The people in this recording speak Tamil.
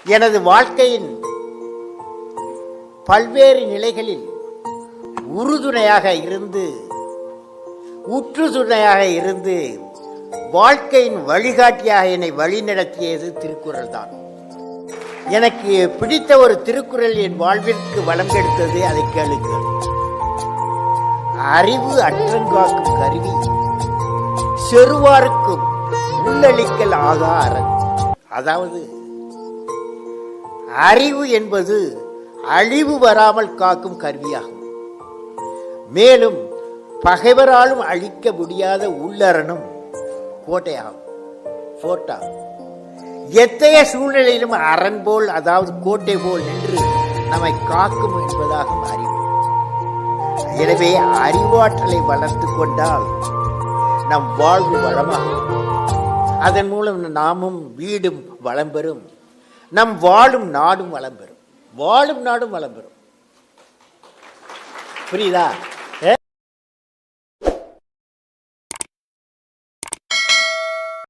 எனது வாழ்க்கையின் பல்வேறு நிலைகளில் உறுதுணையாக இருந்து உற்றுதுணையாக இருந்து வாழ்க்கையின் வழிகாட்டியாக என்னை வழிநடத்தியது திருக்குறள் தான். எனக்கு பிடித்த ஒரு திருக்குறள் என் வாழ்விற்கு வளம் கெடுத்தது. அதை கேளுங்கள். அறிவு அற்றங்காக்கும் கருவி செருவாருக்கும் உள்ளளிக்கல் ஆகா அரண். அதாவது அறிவு என்பது அழிவு வராமல் காக்கும் கருவியாகும். மேலும் பகைவராலும் அழிக்க முடியாத உள்ளரணும் கோட்டையாகும். எத்தகைய சூழ்நிலையிலும் அரண் போல், அதாவது கோட்டை போல் நின்று நம்மை காக்கும் என்பதாகும் அறிவு. எனவே அறிவாற்றலை வளர்த்து கொண்டால் நம் வாழ்வு வளமாகும். அதன் மூலம் நாமும் வீடும் வளம் பெறும், நம் வாழும் நாடும் வளம் பெறும். புரியுதா?